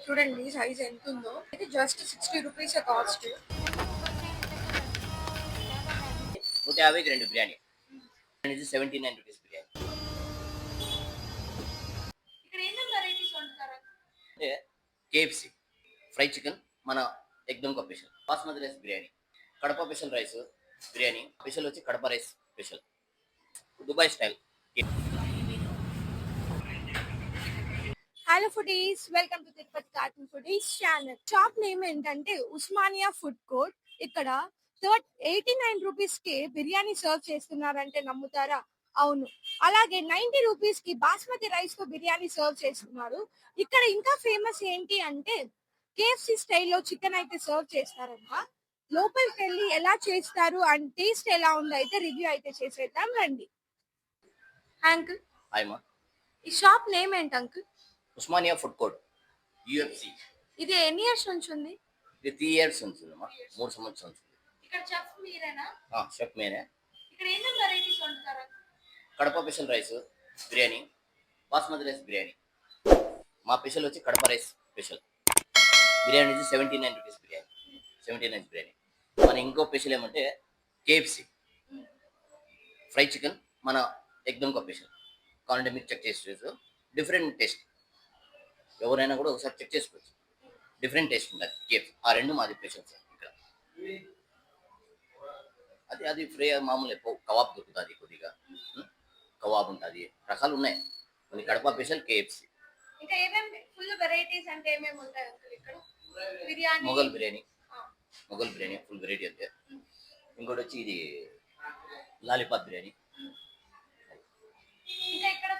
చూడండి సైజ్ ఎంత ఉందో. ఇది జస్ట్ 60 రూపీస్ కాస్ట్. 150కి 2 బిర్యానీ. ఇది 79 రూపీస్ బిర్యానీ. ఇక్కడ ఏమేమి వెరైటీస్ వండుతారు? అంటే కేఎఫ్‌సి ఫ్రై చికెన్ మన ఎగ్దమ్ కా special. Basmati rice biryani. Kadapa special rice biryani. Special వచ్చి Kadapa rice special. Dubai style. Hello foodies, welcome to Tirupati cartoon foodies channel. Shop name ఏంటంటే ఉస్మానియా ఫుడ్ కోర్ట్. ఇక్కడ 89 రూపీస్ కి బిర్యానీ సర్వ్ చేస్తున్నారంటే నమ్ముతారా? అవును. అలాగే 90 రూపీస్ కి బాస్మతి రైస్ తో బిర్యానీ సర్వ్ చేస్తున్నారు. ఇక్కడ ఇంకా ఫేమస్ ఏంటి అంటే కేఎఫ్సి స్టైల్లో చికెన్ అయితే సర్వ్ చేస్తారంట. లోపలికి వెళ్ళి ఎలా చేస్తారు అండ్ టేస్ట్ ఎలా ఉందో అయితే రివ్యూ అయితే చేసేద్దాం రండి. అంకుల్, హాయ్ మా. ఈ షాప్ నేమ్ ఏంటి uncle? Osmania food court UFC. ఇది ఎన్ని ఇయర్స్ నుంచి ఉంది? ఇది 3 ఇయర్స్ ఉంటుందమ్మా. 3 సంవత్సరాలు ఉంటుంది. ఇక్కడ చెఫ్ మీరేనా? షెఫ్ మేనే. ఇక్కడ ఏమేమి వెరైటీస్ వండుతారు? Kadapa special rice biryani. Basmati rice biryani. మా స్పెషల్ వచ్చి కడప రైస్ స్పెషల్. బిర్యానీ వచ్చి 79 రూపీస్ బిర్యానీ. 79 బిర్యానీ. మన ఇంకో స్పెషల్ ఏమంటే కేఎఫ్సి ఫ్రై చికెన్ మన ఎగ్దమ్ కా స్పెషల్. కావాలంటే మీరు చెక్ చేసుకోవచ్చు. Different taste. ఎవరైనా కూడా ఒకసారి చెక్ చేసుకోవచ్చు. డిఫరెంట్ టేస్ట్ ఉంటుంది కేఎఫ్సి. ఆ రెండు మాది స్పెషల్స్ ఇక్కడ. అది ఫ్రై మామూలు కబాబ్ దొరుకుతుంది కొద్దిగా. కబాబ్ ఉంటుంది, రకాలు ఉన్నాయి. కొన్ని కడప స్పెషల్ కేఎఫ్సి. ఇంకా ఏమేమి ఫుల్ వెరైటీస్ అంటే ఏమేమి ఉంటాయి అంకుల్ ఇక్కడ? బిర్యానీ, మొగల్ బిర్యానీ. మొగల్ బిర్యానీ ఫుల్ వెరైటీ అంతే. ఇంకోటి వచ్చి ఇది లాలీపాప్ బిర్యానీ. ఇంకా ఇక్కడ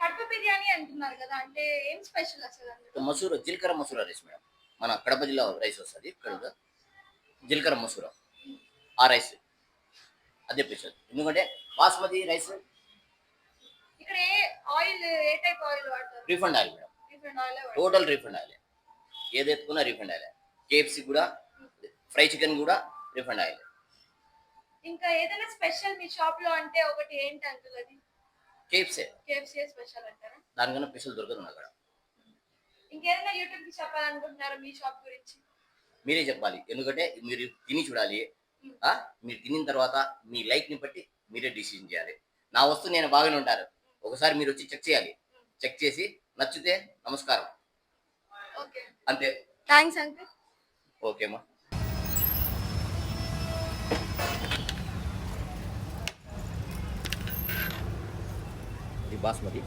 కడప బిర్యానీ అంటున్నారు కదా, అంటే ఏం స్పెషల్ అసలు? మసూర జీలకర్ర మసూర రైస్ మేడం. మన కడప జిల్లా రైస్ వస్తుంది ఇక్కడ. జీలకర్ర మసూర ఆ రైస్ అదే స్పెషల్. ఎందుకంటే బాస్మతి రైస్ ఇక్కడ ఏ టైప్ ఆయిల్ వాడతారు? Refund oil madam. Refined oil వాడతారు. Total refund oil. ఏది ఎత్తుకున్నా రీఫండ్ ఆయిల్. కేఎఫ్సి కూడా ఫ్రై చికెన్ కూడా రీఫండ్ ఆయిల్. ఇంకా ఏదైనా స్పెషల్ మీ షాప్ లో అంటే ఒకటి ఏంటి అంకుల్? అది కేఎఫ్సి స్పెషల్ అంటారా? దానికన్నా స్పెషల్ దొరకదు అక్కడ. ఇంకేదైనా యూట్యూబ్ కి చెప్పాలనుకుంటున్నారా మీ షాప్ గురించి? మీరే చెప్పాలి. ఎందుకంటే మీరు తిని చూడాలి. మీరు తినిన తర్వాత మీ లైక్ ని బట్టి మీరే డిసిజన్ చేయాలి. నా వస్తువు నేను బాగానే ఉంటారు. ఒకసారి మీరు వచ్చి చెక్ చేయాలి. చెక్ చేసి నచ్చితే నమస్కారం అంతే. Thanks uncle. ఓకేమా. ఇది బాస్మతి.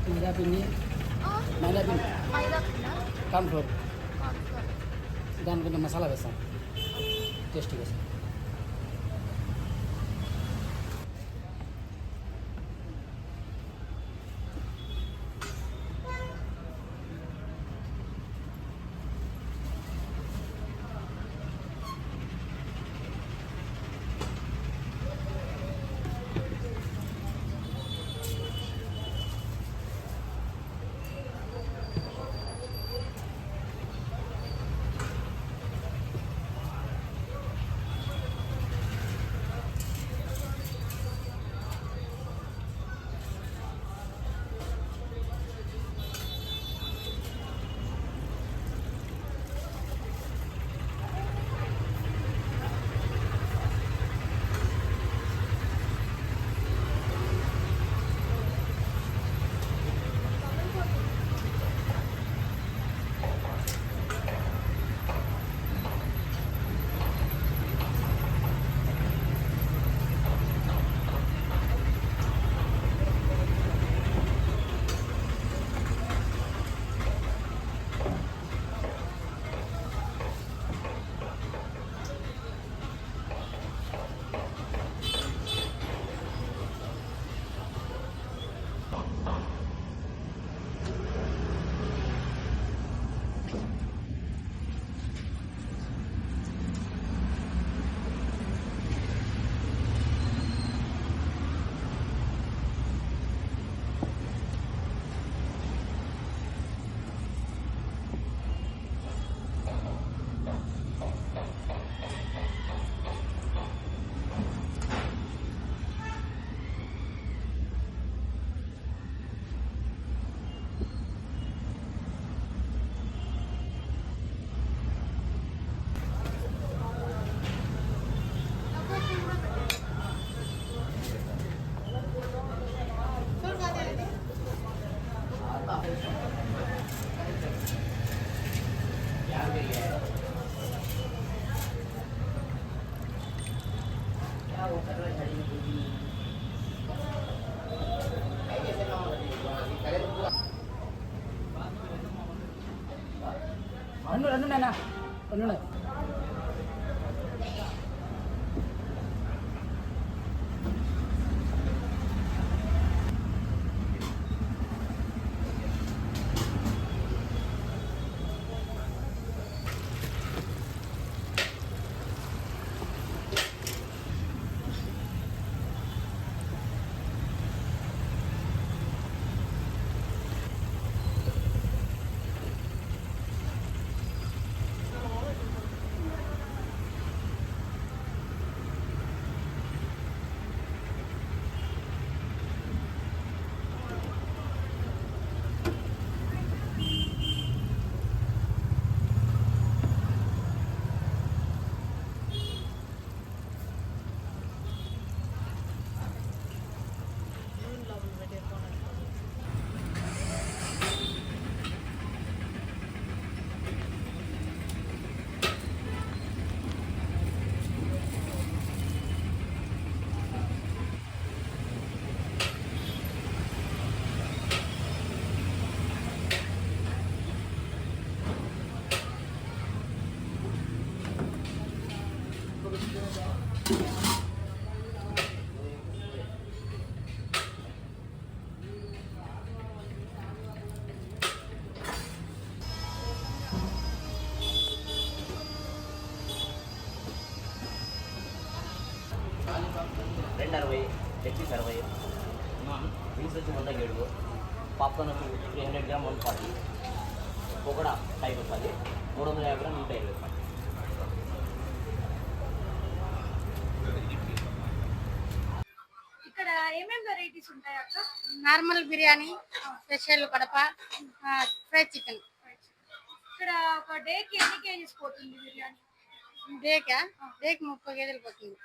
మైదా పిండి, కార్న్ ఫ్లోర్, దాని కొంచెం మసాలా వేస్తాం టేస్టీ వేస్తాం. రెండు ఉన్నాయన్నా, రెండు ఉన్నాయి. రెండు 60, లెగ్ 60, వింగ్స్ వచ్చి 107, పాప్కార్న్ వచ్చి 300 గ్రామ్ 140, పొగడ 5 రూపాయలు, 350 గ్రామ్ 120 రూపాయలు. ఇక్కడ ఏమేమి వెరైటీస్ ఉంటాయి అక్క? Normal biryani, special Kadapa, fry chicken. ఇక్కడ ఒక డేకి ఎన్ని కేజీస్ పోతుంది బిర్యానీ? డేకా? డేకి 30 కేజీలు పోతుంది.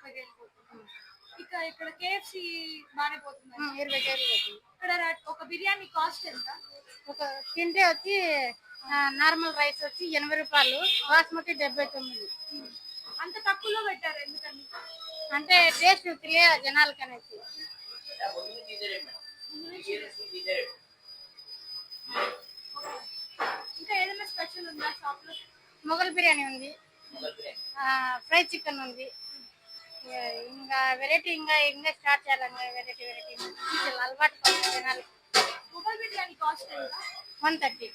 ఇక ఇక్కడ కేఎఫ్సి బాగానే పోతుంది. 20 కేజీలు పోతుంది. ఇక్కడ ఒక బిర్యానీ కాస్ట్ ఎంత? ఒక కింటే వచ్చి నార్మల్ రైస్ వచ్చి 80 రూపాయలు, బాస్మతి 79. అంత తక్కువలో పెట్టారు ఎందుకని? అంటే టేస్ట్ తెలియదు జనాలకి అనేసి. ఇంకా ఏదైనా స్పెషల్ ఉందా షాప్ లో? మొగల్ బిర్యానీ ఉంది, ఫ్రై చికెన్ ఉంది. ఇంకా వెరైటీ ఇంకా స్టార్ట్ చేయాలని వెరైటీ అలవాటు పడుతుంది జనాలు. మొగల్ బిర్యానీ కాస్ట్ ఎంత? 130.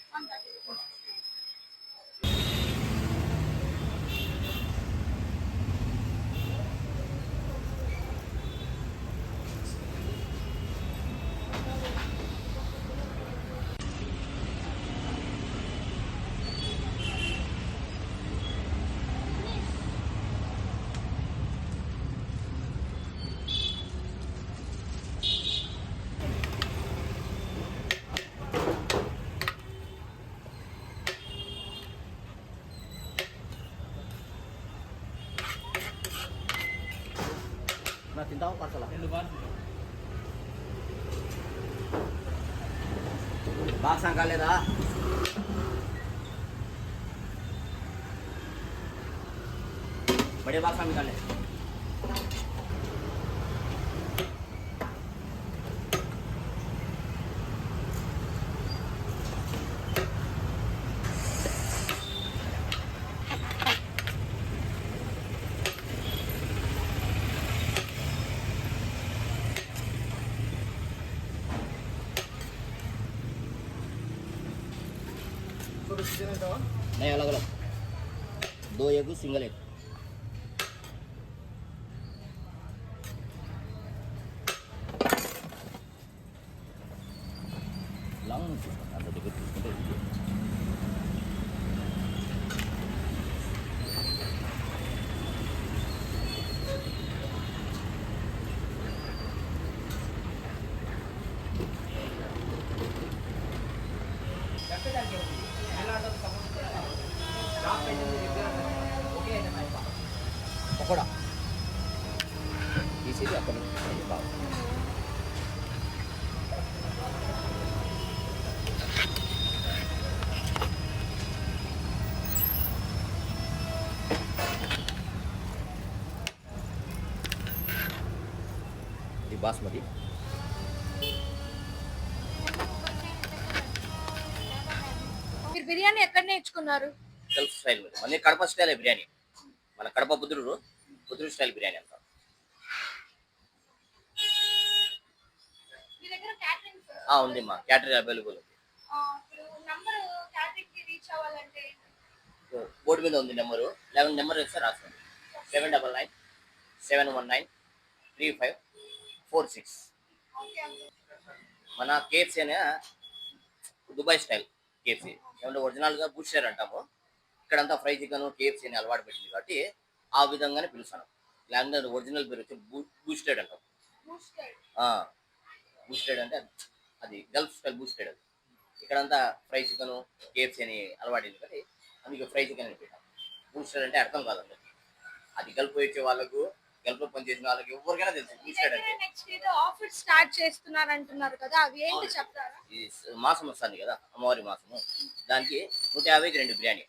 నా తింటావా పర్సలా? 2 బార్లు. బాక్స్ కాలేదా? बड़े बाक्स में निकाले. नहीं अलग अलग 2 एग सिंगल एग. लांग आता देखो తీసుకుంటే पकोड़ा इसी से अपन ఇది బాస్మతి. మీరు బిర్యానీ ఎక్కడ నేర్చుకున్నారు? గల్ఫ్ స్టైల్ మీద మన కడప స్టైల్ బిర్యానీ, మన కడప బుద్ధుడు స్టైల్ బిర్యానీ అంటాం. మీ దగ్గర క్యాటరింగ్ ఉంది మా క్యాటరింగ్ అవైలబుల్ ఉంది. ఇప్పుడు నంబర్ క్యాటరింగ్ కి రీచ్ అవ్వాలంటే బోర్డు మీద ఉంది నెంబరు, 11 నెంబర్ ఇస్తే రాసుకోండి. 799-719-3546. Okay uncle. మన కేఎఫ్సీ అనే దుబాయ్ స్టైల్ కేఎఫ్సీ, ఏమంటే ఒరిజినల్గా బూస్టర్ అంటాము. ఇక్కడంతా ఫ్రై చికెన్ కేఎఫ్సీ అని అలవాటు పెట్టింది కాబట్టి ఆ విధంగానే పిలుస్తాను. లేకపోతే ఒరిజినల్ పేరు వచ్చి బూస్టెడ్ అంటాం. బూస్టెడ్ అంటే అది గల్ఫ్ స్టైల్ బూస్టెడ్. అది ఇక్కడంతా ఫ్రై చికెన్ కేఎఫ్సీ అని అలవాటు కాబట్టి అందుకే ఫ్రై చికెన్ అని పెట్టాం. బూస్టెడ్ అంటే అర్థం కాదండి, అది గల్ఫ్ వచ్చే వాళ్ళకు, గల్ఫ్లో పనిచేసిన వాళ్ళకి ఎవరికైనా తెలుసు బూస్టెడ్ అంటే. నెక్స్ట్ ఏదో ఆఫర్ స్టార్ట్ చేస్తున్నారు అంటున్నారు కదా, అవి ఏంటి చెప్తారా? ఈ మాసం వస్తుంది కదా, అమ్మవారి మాసము, దానికి 150కి 2 బిర్యానీ.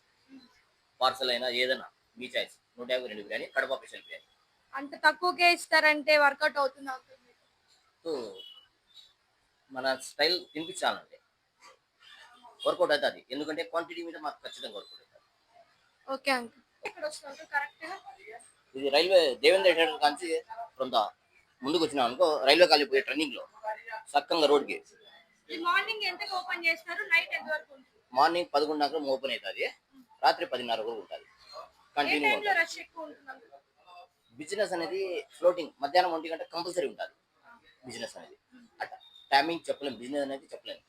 పార్సల్ అయినా ఏదైనా మీ చాయిస్. 150కి 2 బిర్యానీ, కడప స్పెషల్ బిర్యానీ. అంత తక్కువకే ఇస్తారంటే వర్కౌట్ అవుతుంది అంకుల్ మీకు? సో మన స్టైల్ తినిపించాలంటే వర్కౌట్ అవుతుంది, ఎందుకంటే క్వాంటిటీ మీద మాకు ఖచ్చితంగా వర్కౌట్ అవుతుంది. Okay uncle. ఇక్కడ వస్తుంది కరెక్ట్ గా. ఇది రైల్వే దేవేంద్ర థియేటర్ కాంచి కొంత ముందుకు వచ్చినాం అనుకో, రైల్వే కాలేజ్ పోయే టర్నింగ్ లో సక్కంగా రోడ్కి. ఈ మార్నింగ్ ఎంతకు ఓపెన్ చేస్తారు, నైట్ ఎంత వరకు ఉంటుంది? మార్నింగ్ 11 ఓపెన్ అవుతుంది, రాత్రి 10:30 వరకు ఉంటుంది. ఏ కంటిన్యూ టైంలో రష్ ఎక్కువ ఉంటుంది అంకుల్? బిజినెస్ అనేది ఫ్లోటింగ్, మధ్యాహ్నం 1 గంట కంపల్సరీ ఉంటుంది బిజినెస్ అనేది. అట్లా టైమింగ్ చెప్పలేము, బిజినెస్ అనేది చెప్పలేము.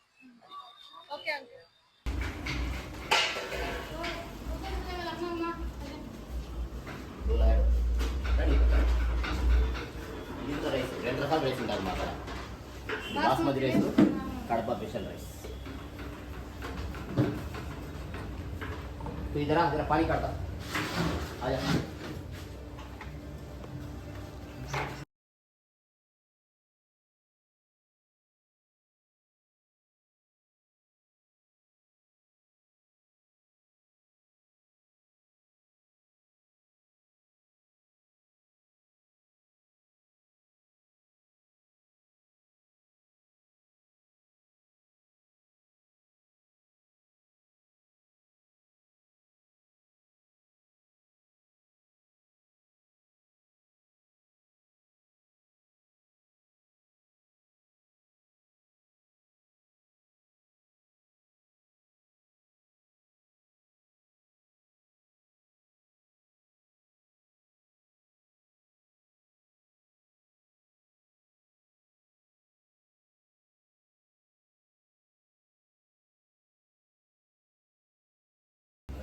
Okay uncle. రైస్ 2 రకాల రైస్ ఉంటుంది అన్నమాట. Basmati rice, Kadapa special rice. तो इधर आ, जरा पानी काटता आ जा.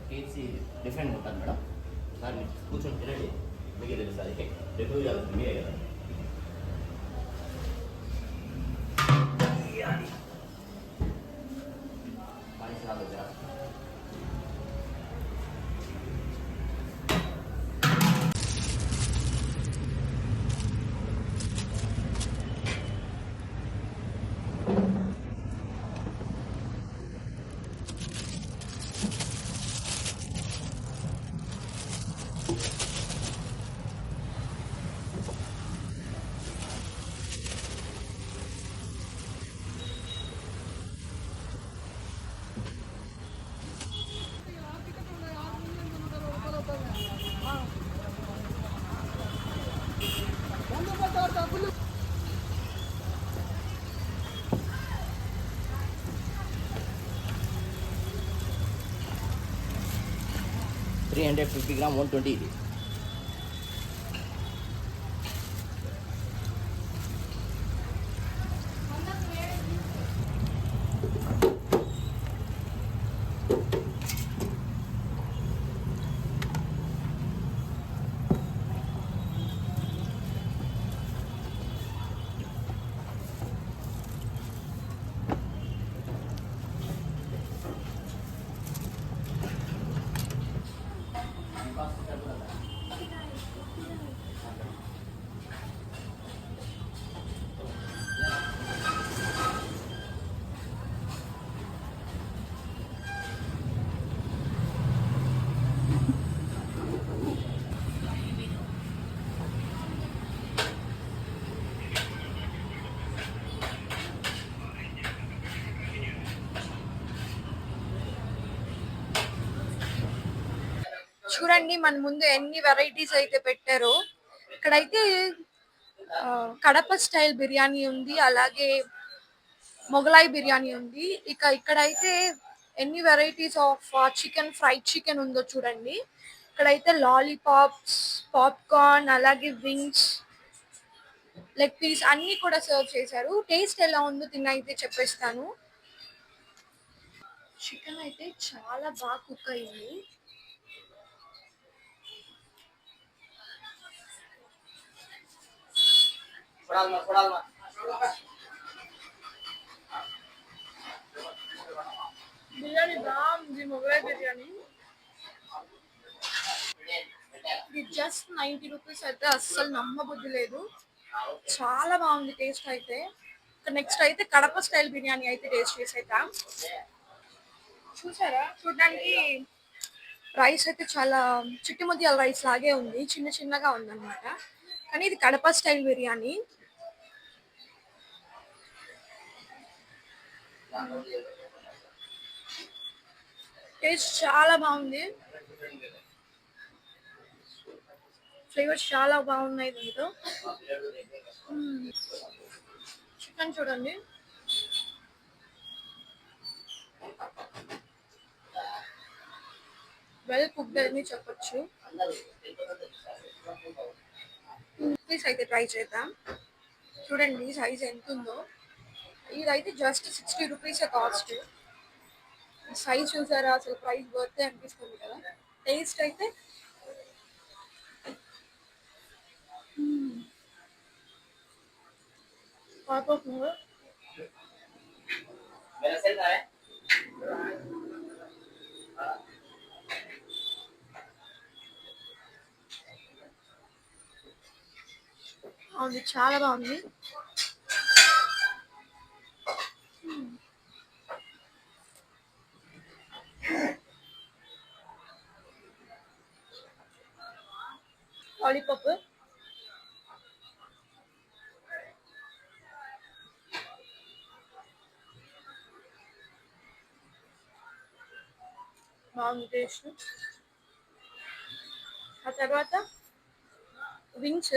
కేసీ డిఫరెంట్ ఉంటుంది మేడం. ఒకసారి మీరు కూర్చొని తినండి, మీకే తెలుస్తుంది. రివ్యూ చేయాల్సింది మీరే కదా. పాయసం నా దగ్గర $350 గ్రామ్ 120 ఇది. చూడండి మన ముందు ఎన్ని వెరైటీస్ అయితే పెట్టారో. ఇక్కడైతే కడప స్టైల్ బిర్యానీ ఉంది, అలాగే మొగలాయి బిర్యానీ ఉంది. ఇక్కడైతే ఎన్ని varieties of chicken, fried chicken ఉందో చూడండి. ఇక్కడైతే లాలీపాప్స్, పాప్కార్న్, అలాగే వింగ్స్, లెగ్ పీస్ అన్ని కూడా సర్వ్ చేశారు. టేస్ట్ ఎలా ఉందో తినైతే చెప్పేస్తాను. చికెన్ అయితే చాలా బాగా కుక్ అయింది. బిర్యానీ బాగుంది, మొగలాయి బిర్యానీ. ఇది జస్ట్ 90 రూపీస్ అయితే అస్సలు నమ్మబుద్ధి లేదు. చాలా బాగుంది టేస్ట్ అయితే. నెక్స్ట్ అయితే కడప స్టైల్ బిర్యానీ అయితే టేస్ట్ చేసేద్దాం. చూసారా, చూడడానికి రైస్ అయితే చాలా చిట్టి ముత్యాల రైస్ లాగే ఉంది, చిన్న చిన్నగా ఉందన్నమాట. కానీ ఇది కడప స్టైల్ బిర్యానీ. టేస్ట్ చాలా బాగుంది, ఫ్లేవర్స్ చాలా బాగున్నాయి దీంట్లో. చికెన్ చూడండి, వెల్ కుక్డ్ అని చెప్పొచ్చు. పీస్ అయితే ట్రై చేద్దాం. చూడండి సైజ్ ఎంత ఉందో. ఇదైతే జస్ట్ 60 రూపీస్ కాస్ట్. సైజ్ చూసారా, అసలు ప్రైస్ వర్త్ అనిపిస్తుంది కదా. టేస్ట్ అయితే పాపంగా అవును, చాలా బాగుంది. లాలీపాప్ బాగుంది టేస్ట్. ఆ తర్వాత వింగ్స్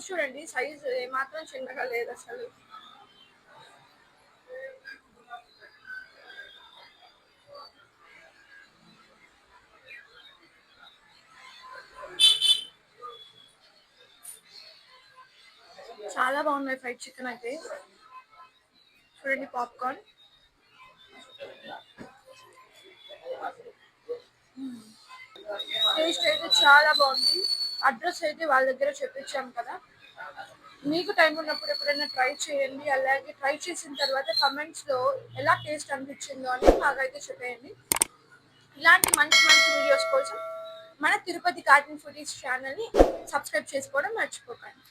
చూడండి, సైజ్ ఏమాత్రం చిన్నగా లేదు అసలు. చాలా బాగున్నాయి ఫ్రైడ్ చికెన్ అయితే. చూడండి పాప్కార్న్, టేస్ట్ అయితే చాలా బాగుంది. అడ్రస్ అయితే వాళ్ళ దగ్గర చెప్పించాం కదా. మీకు టైం ఉన్నప్పుడు ఎప్పుడైనా ట్రై చేయండి. అలాగే ట్రై చేసిన తర్వాత కమెంట్స్లో ఎలా టేస్ట్ అనిపించిందో అని మాకైతే చెప్పేయండి. ఇలాంటి మంచి మంచి వీడియోస్ కోసం మన తిరుపతి కార్టూన్ ఫుడీస్ ఛానల్ని సబ్స్క్రైబ్ చేసుకోవడం మర్చిపోకండి.